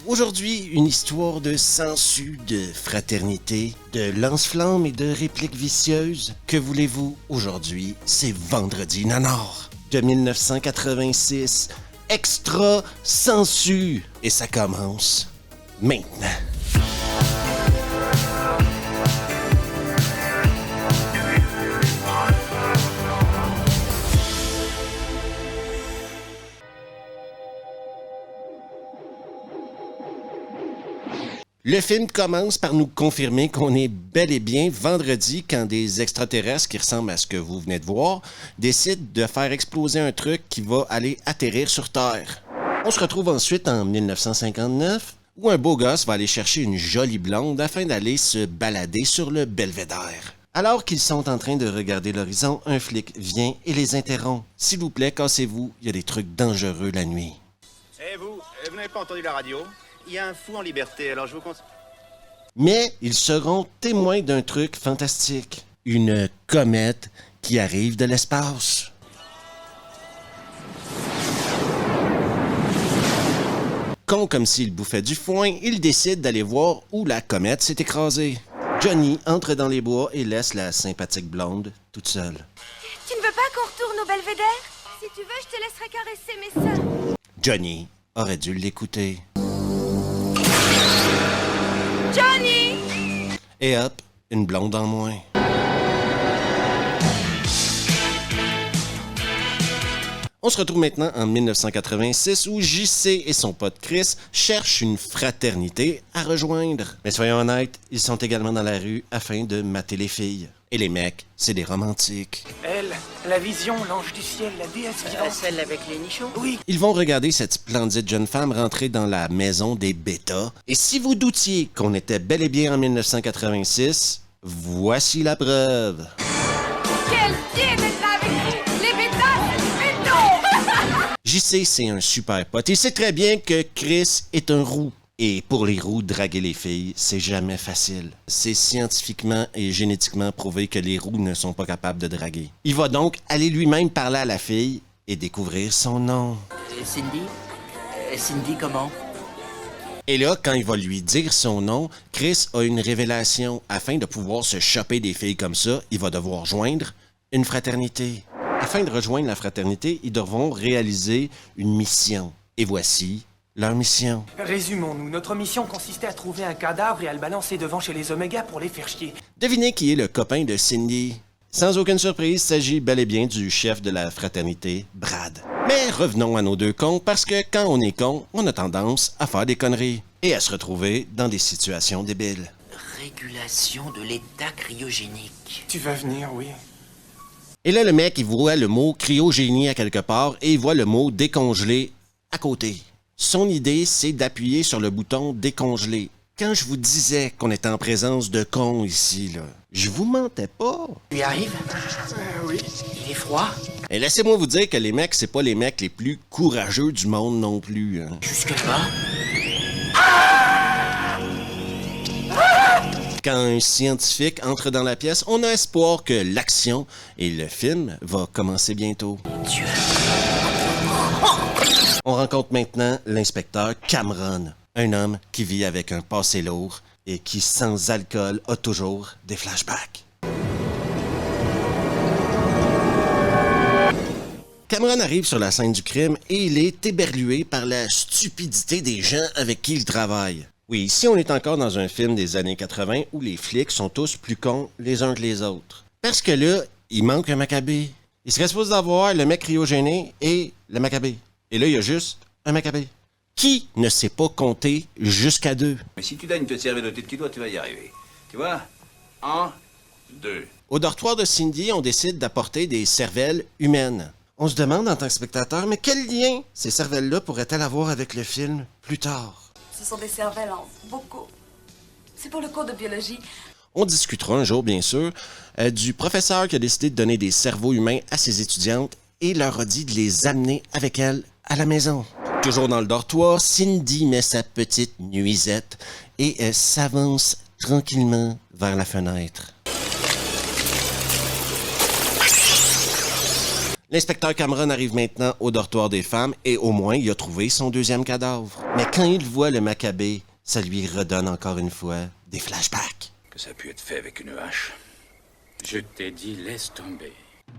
Aujourd'hui, une histoire de sangsues, de fraternité, de lance-flammes et de répliques vicieuses. Que voulez-vous? Aujourd'hui, c'est Vendredi Nanar de 1986. Extra sensu. Et ça commence maintenant. Le film commence par nous confirmer qu'on est bel et bien vendredi quand des extraterrestres qui ressemblent à ce que vous venez de voir décident de faire exploser un truc qui va aller atterrir sur Terre. On se retrouve ensuite en 1959 où un beau gosse va aller chercher une jolie blonde afin d'aller se balader sur le belvédère. Alors qu'ils sont en train de regarder l'horizon, un flic vient et les interrompt. « S'il vous plaît, cassez-vous, il y a des trucs dangereux la nuit. » Eh vous n'avez pas entendu la radio? Il y a un fou en liberté, alors je vous conseille... Mais ils seront témoins d'un truc fantastique. Une comète qui arrive de l'espace. Con comme s'il bouffait du foin, ils décident d'aller voir où la comète s'est écrasée. Johnny entre dans les bois et laisse la sympathique blonde toute seule. Tu ne veux pas qu'on retourne au belvédère? Si tu veux, je te laisserai caresser mes seins. Johnny aurait dû l'écouter. Johnny! Et hop, une blonde en moins. On se retrouve maintenant en 1986 où JC et son pote Chris cherchent une fraternité à rejoindre. Mais soyons honnêtes, ils sont également dans la rue afin de mater les filles. Et les mecs, c'est des romantiques. Elle, la vision, l'ange du ciel, la déesse vivante. Celle avec les nichons? Oui. Ils vont regarder cette splendide jeune femme rentrer dans la maison des bêtas. Et si vous doutiez qu'on était bel et bien en 1986, voici la preuve. Quel pied d'être là avec vous! Les bêtas, mais non! JC, c'est un super pote. Il sait très bien que Chris est un roux. Et pour les roux, draguer les filles, c'est jamais facile. C'est scientifiquement et génétiquement prouvé que les roux ne sont pas capables de draguer. Il va donc aller lui-même parler à la fille et découvrir son nom. Cindy? Cindy comment? Et là, quand il va lui dire son nom, Chris a une révélation. Afin de pouvoir se choper des filles comme ça, il va devoir joindre une fraternité. Afin de rejoindre la fraternité, ils devront réaliser une mission. Et voici leur mission. Résumons-nous, notre mission consistait à trouver un cadavre et à le balancer devant chez les Oméga pour les faire chier. Devinez qui est le copain de Cindy. Sans aucune surprise, il s'agit bel et bien du chef de la fraternité, Brad. Mais revenons à nos deux cons, parce que quand on est con, on a tendance à faire des conneries et à se retrouver dans des situations débiles. Régulation de l'état cryogénique. Tu vas venir, oui. Et là, le mec, il voit le mot cryogénie à quelque part et il voit le mot décongelé à côté. Son idée, c'est d'appuyer sur le bouton décongeler. Quand je vous disais qu'on était en présence de cons ici, là, je vous mentais pas. Tu y arrives? Oui. Il est froid? Et laissez-moi vous dire que les mecs, c'est pas les mecs les plus courageux du monde non plus. Hein. Jusque-là? Quand un scientifique entre dans la pièce, on a espoir que l'action et le film va commencer bientôt. Dieu. On rencontre maintenant l'inspecteur Cameron, un homme qui vit avec un passé lourd et qui, sans alcool, a toujours des flashbacks. Cameron arrive sur la scène du crime et il est éberlué par la stupidité des gens avec qui il travaille. Oui, ici on est encore dans un film des années 80 où les flics sont tous plus cons les uns que les autres. Parce que là, il manque un macabé. Il serait supposé d'avoir le mec cryogéné et le macabé. Et là, il y a juste un macabé. Qui ne sait pas compter jusqu'à 2? Mais si tu donnes une petite serviette au petit doigt, tu vas y arriver. Tu vois? 1, 2. Au dortoir de Cindy, on décide d'apporter des cervelles humaines. On se demande en tant que spectateur, mais quel lien ces cervelles-là pourraient-elles avoir avec le film plus tard? Ce sont des cervelles en beaucoup. C'est pour le cours de biologie. On discutera un jour, bien sûr, du professeur qui a décidé de donner des cerveaux humains à ses étudiantes et leur a dit de les amener avec elle à la maison. Toujours dans le dortoir, Cindy met sa petite nuisette et s'avance tranquillement vers la fenêtre. L'inspecteur Cameron arrive maintenant au dortoir des femmes et au moins il a trouvé son deuxième cadavre. Mais quand il voit le Maccabée, ça lui redonne encore une fois des flashbacks. Que ça a pu être fait avec une hache. Je t'ai dit, laisse tomber.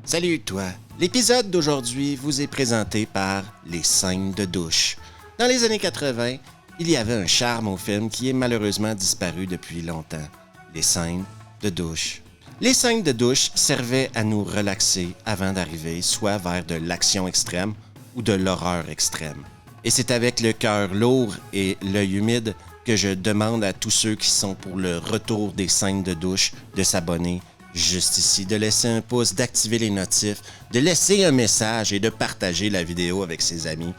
Salut toi! L'épisode d'aujourd'hui vous est présenté par les scènes de douche. Dans les années 80, il y avait un charme au film qui est malheureusement disparu depuis longtemps. Les scènes de douche. Les scènes de douche servaient à nous relaxer avant d'arriver soit vers de l'action extrême ou de l'horreur extrême. Et c'est avec le cœur lourd et l'œil humide que je demande à tous ceux qui sont pour le retour des scènes de douche de s'abonner juste ici, de laisser un pouce, d'activer les notifs, de laisser un message et de partager la vidéo avec ses amis.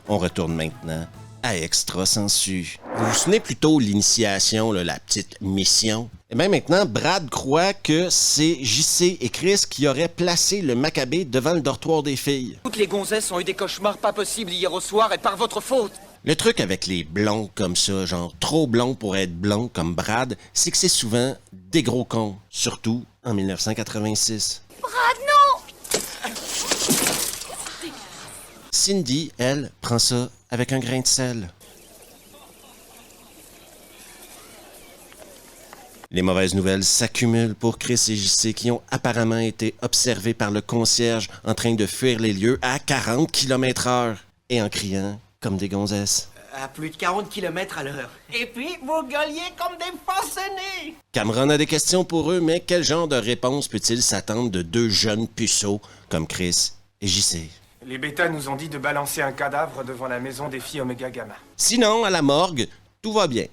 On retourne maintenant à Extra Sensu. Vous vous souvenez plutôt l'initiation, là, la petite mission? Et bien maintenant, Brad croit que c'est JC et Chris qui auraient placé le Maccabée devant le dortoir des filles. Toutes les gonzesses ont eu des cauchemars pas possibles hier au soir et par votre faute. Le truc avec les blonds comme ça, genre trop blonds pour être blonds comme Brad, c'est que c'est souvent des gros cons, surtout en 1986. Brad, non! Cindy, elle, prend ça avec un grain de sel. Les mauvaises nouvelles s'accumulent pour Chris et JC qui ont apparemment été observés par le concierge en train de fuir les lieux à 40 km/h et en criant comme des gonzesses. À plus de 40 km à l'heure. Et puis, vous gueuliez comme des forcenés. Cameron a des questions pour eux, mais quel genre de réponse peut-il s'attendre de deux jeunes puceaux comme Chris et JC? Les bêtas nous ont dit de balancer un cadavre devant la maison des filles Omega Gamma. Sinon, à la morgue, tout va bien.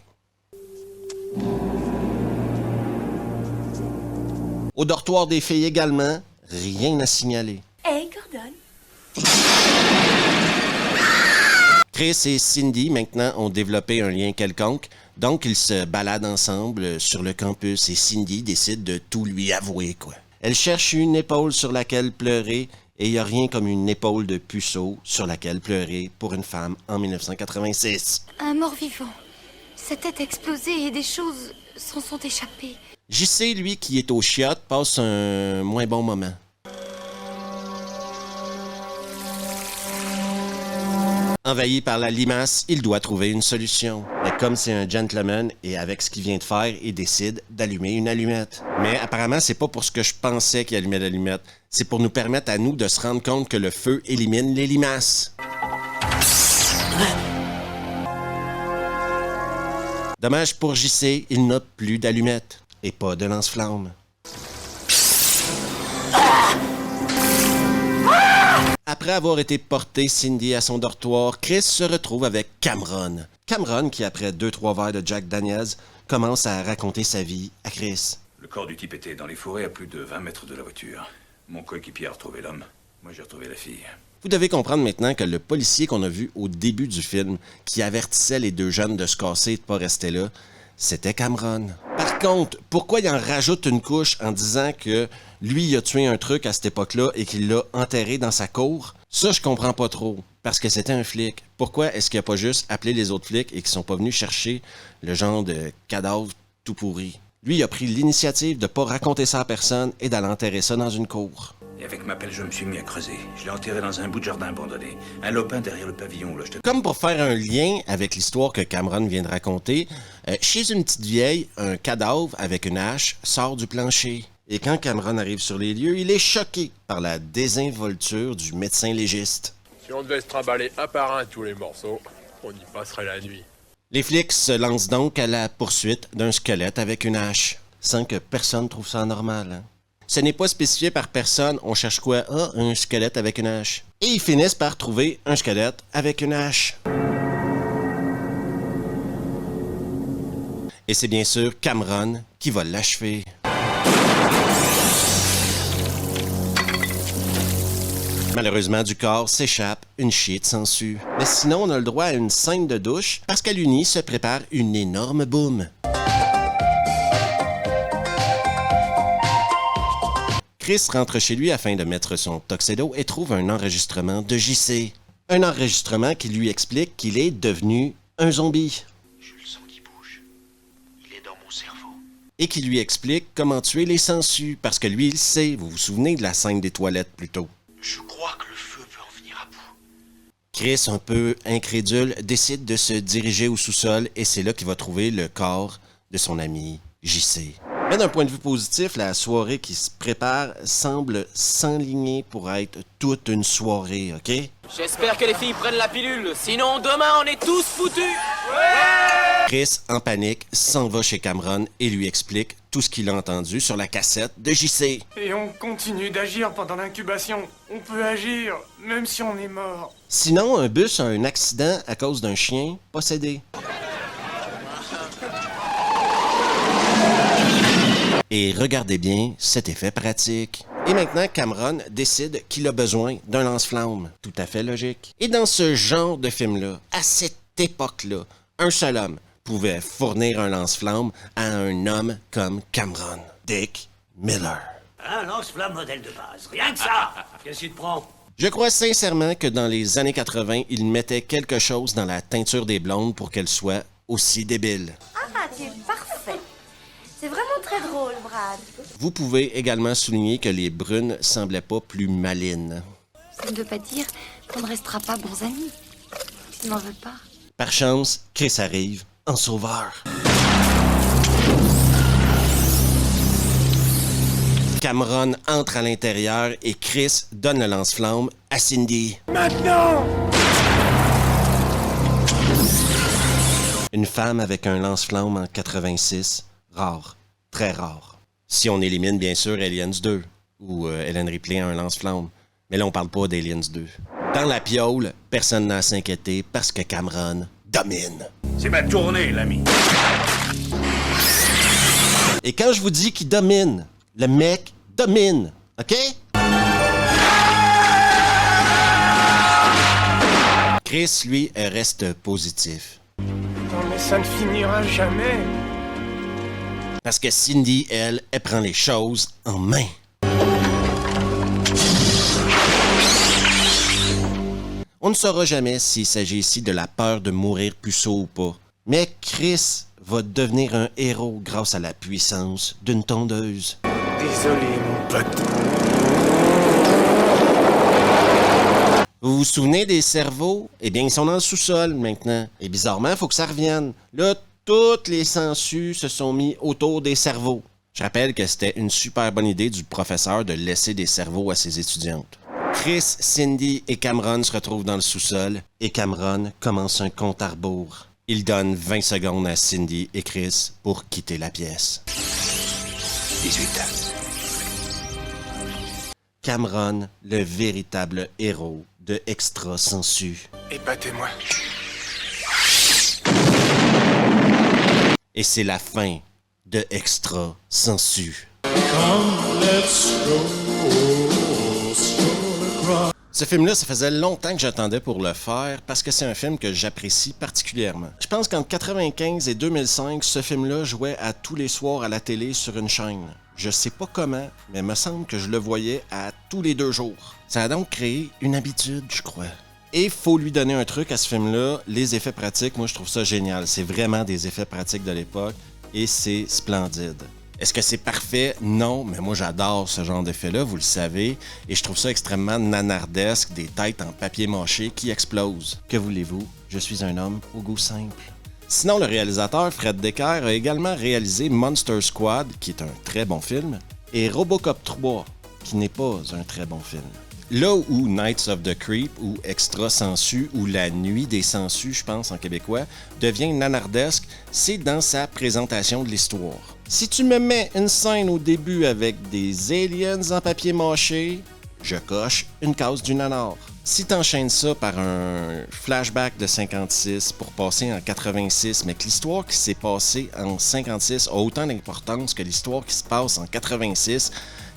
Au dortoir des filles également, rien à signaler. Hey, Gordon. Chris et Cindy, maintenant, ont développé un lien quelconque, donc ils se baladent ensemble sur le campus et Cindy décide de tout lui avouer, quoi. Elle cherche une épaule sur laquelle pleurer et il n'y a rien comme une épaule de puceau sur laquelle pleurer pour une femme en 1986. Un mort-vivant. Sa tête a explosé et des choses s'en sont échappées. JC, lui, qui est au chiottes, passe un moins bon moment. Envahi par la limace, il doit trouver une solution. Mais comme c'est un gentleman et avec ce qu'il vient de faire, il décide d'allumer une allumette. Mais apparemment, c'est pas pour ce que je pensais qu'il allumait l'allumette. C'est pour nous permettre à nous de se rendre compte que le feu élimine les limaces. Dommage pour JC, il n'a plus d'allumette et pas de lance-flamme. Après avoir été porté Cindy à son dortoir, Chris se retrouve avec Cameron. Cameron, qui après 2-3 verres de Jack Daniels, commence à raconter sa vie à Chris. Le corps du type était dans les forêts à plus de 20 mètres de la voiture. Mon coéquipier a retrouvé l'homme. Moi, j'ai retrouvé la fille. Vous devez comprendre maintenant que le policier qu'on a vu au début du film, qui avertissait les deux jeunes de se casser et de pas rester là, c'était Cameron. Par contre, pourquoi il en rajoute une couche en disant que lui, il a tué un truc à cette époque-là et qu'il l'a enterré dans sa cour? Ça, je comprends pas trop. Parce que c'était un flic. Pourquoi est-ce qu'il a pas juste appelé les autres flics et qu'ils sont pas venus chercher le genre de cadavre tout pourri? Lui, il a pris l'initiative de pas raconter ça à personne et d'aller enterrer ça dans une cour. Et avec ma pelle, je me suis mis à creuser. Je l'ai enterré dans un bout de jardin abandonné. Un lopin derrière le pavillon, là, je te... Comme pour faire un lien avec l'histoire que Cameron vient de raconter, chez une petite vieille, un cadavre avec une hache sort du plancher. Et quand Cameron arrive sur les lieux, il est choqué par la désinvolture du médecin légiste. Si on devait se trimballer un par un tous les morceaux, on y passerait la nuit. Les flics se lancent donc à la poursuite d'un squelette avec une hache, sans que personne trouve ça normal. Hein? Ce n'est pas spécifié par personne, on cherche quoi? Ah, un squelette avec une hache. Et ils finissent par trouver un squelette avec une hache. Et c'est bien sûr Cameron qui va l'achever. Malheureusement, du corps s'échappe une chier de sangsue. Mais sinon, on a le droit à une scène de douche parce qu'à l'Uni se prépare une énorme boum. Chris rentre chez lui afin de mettre son tuxedo et trouve un enregistrement de JC. Un enregistrement qui lui explique qu'il est devenu un zombie. Je le sens qui bouge. Il est dans mon cerveau. Et qui lui explique comment tuer les sangsues, parce que lui, il sait. Vous vous souvenez de la scène des toilettes plus tôt? Je crois que le feu peut en venir à bout. Chris, un peu incrédule, décide de se diriger au sous-sol et c'est là qu'il va trouver le corps de son ami JC. Mais d'un point de vue positif, la soirée qui se prépare semble s'enligner pour être toute une soirée, OK? J'espère que les filles prennent la pilule, sinon demain on est tous foutus. Chris, en panique, s'en va chez Cameron et lui explique tout ce qu'il a entendu sur la cassette de JC. Et on continue d'agir pendant l'incubation. On peut agir, même si on est mort. Sinon, un bus a un accident à cause d'un chien possédé. Et regardez bien cet effet pratique. Et maintenant, Cameron décide qu'il a besoin d'un lance-flamme. Tout à fait logique. Et dans ce genre de film-là, à cette époque-là, un seul homme pouvait fournir un lance-flamme à un homme comme Cameron. Dick Miller. Un lance-flamme modèle de base. Rien que ça. Qu'est-ce que tu te prends? Je crois sincèrement que dans les années 80, il mettait quelque chose dans la teinture des blondes pour qu'elles soient aussi débiles. Ah, tu es parfait. C'est vraiment très drôle, Brad. Vous pouvez également souligner que les brunes semblaient pas plus malines. Ça ne veut pas dire qu'on ne restera pas bons amis. Tu n'en veux pas? Par chance, Chris arrive en sauveur. Cameron entre à l'intérieur et Chris donne le lance-flamme à Cindy. Maintenant! Une femme avec un lance-flamme en 86, rare, très rare. Si on élimine bien sûr Aliens 2, où Ellen Ripley a un lance-flamme. Mais là, on parle pas d'Aliens 2. Dans la piole, personne n'a à s'inquiéter parce que Cameron domine. C'est ma tournée, l'ami. Et quand je vous dis qu'il domine, le mec domine, OK? Chris, lui, reste positif. Non mais ça ne finira jamais. Parce que Cindy, elle prend les choses en main. On ne saura jamais s'il s'agit ici de la peur de mourir puceau ou pas. Mais Chris va devenir un héros grâce à la puissance d'une tondeuse. Désolé, mon pote. Vous vous souvenez des cerveaux? Eh bien, ils sont dans le sous-sol maintenant. Et bizarrement, il faut que ça revienne. Là, toutes les sangsues se sont mis autour des cerveaux. Je rappelle que c'était une super bonne idée du professeur de laisser des cerveaux à ses étudiantes. Chris, Cindy et Cameron se retrouvent dans le sous-sol et Cameron commence un compte à rebours. Il donne 20 secondes à Cindy et Chris pour quitter la pièce. 18. Cameron, le véritable héros de Extra Sensu. Épatez-moi. Et c'est la fin de Extra Sensu. Ce film-là, ça faisait longtemps que j'attendais pour le faire parce que c'est un film que j'apprécie particulièrement. Je pense qu'entre 1995 et 2005, ce film-là jouait à tous les soirs à la télé sur une chaîne. Je sais pas comment, mais il me semble que je le voyais à tous les 2 jours. Ça a donc créé une habitude, je crois. Et il faut lui donner un truc à ce film-là, les effets pratiques, moi je trouve ça génial. C'est vraiment des effets pratiques de l'époque et c'est splendide. Est-ce que c'est parfait? Non, mais moi j'adore ce genre d'effet-là, vous le savez, et je trouve ça extrêmement nanardesque, des têtes en papier mâché qui explosent. Que voulez-vous? Je suis un homme au goût simple. Sinon, le réalisateur Fred Decker a également réalisé Monster Squad, qui est un très bon film, et Robocop 3, qui n'est pas un très bon film. Là où Nights of the Creep, ou Extra Sensu, ou La Nuit des Sensus, je pense en québécois, devient nanardesque, c'est dans sa présentation de l'histoire. Si tu me mets une scène au début avec des aliens en papier mâché, je coche une case du nanar. Si t'enchaînes ça par un flashback de 56 pour passer en 86, mais que l'histoire qui s'est passée en 56 a autant d'importance que l'histoire qui se passe en 86,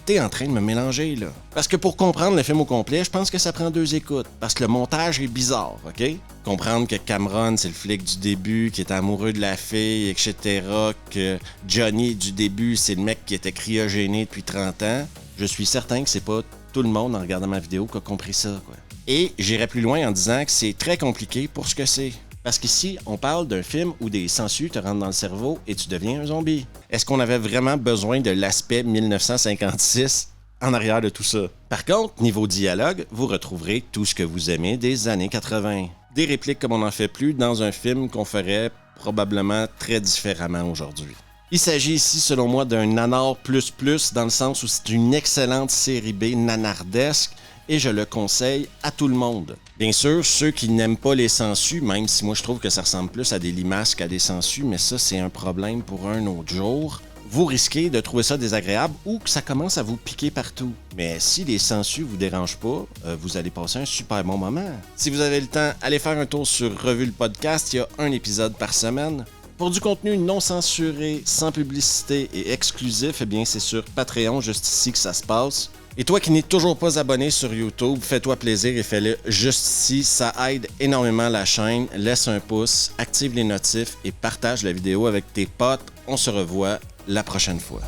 t'es en train de me mélanger, là. Parce que pour comprendre le film au complet, je pense que ça prend 2 écoutes. Parce que le montage est bizarre, OK? Comprendre que Cameron, c'est le flic du début, qui est amoureux de la fille, etc. Que Johnny, du début, c'est le mec qui était cryogéné depuis 30 ans. Je suis certain que c'est pas tout le monde, en regardant ma vidéo, qui a compris ça, quoi. Et j'irai plus loin en disant que c'est très compliqué pour ce que c'est. Parce qu'ici, on parle d'un film où des sangsues te rentrent dans le cerveau et tu deviens un zombie. Est-ce qu'on avait vraiment besoin de l'aspect 1956 en arrière de tout ça? Par contre, niveau dialogue, vous retrouverez tout ce que vous aimez des années 80. Des répliques comme on n'en fait plus dans un film qu'on ferait probablement très différemment aujourd'hui. Il s'agit ici, selon moi, d'un nanar plus dans le sens où c'est une excellente série B nanardesque et je le conseille à tout le monde. Bien sûr, ceux qui n'aiment pas les sangsues, même si moi je trouve que ça ressemble plus à des limaces qu'à des sangsues, mais ça c'est un problème pour un autre jour. Vous risquez de trouver ça désagréable ou que ça commence à vous piquer partout. Mais si les sangsues vous dérangent pas, vous allez passer un super bon moment. Si vous avez le temps, allez faire un tour sur Revue le podcast, il y a un épisode par semaine. Pour du contenu non censuré, sans publicité et exclusif, eh bien c'est sur Patreon, juste ici que ça se passe. Et toi qui n'es toujours pas abonné sur YouTube, fais-toi plaisir et fais-le juste ici, ça aide énormément la chaîne. Laisse un pouce, active les notifs et partage la vidéo avec tes potes. On se revoit la prochaine fois.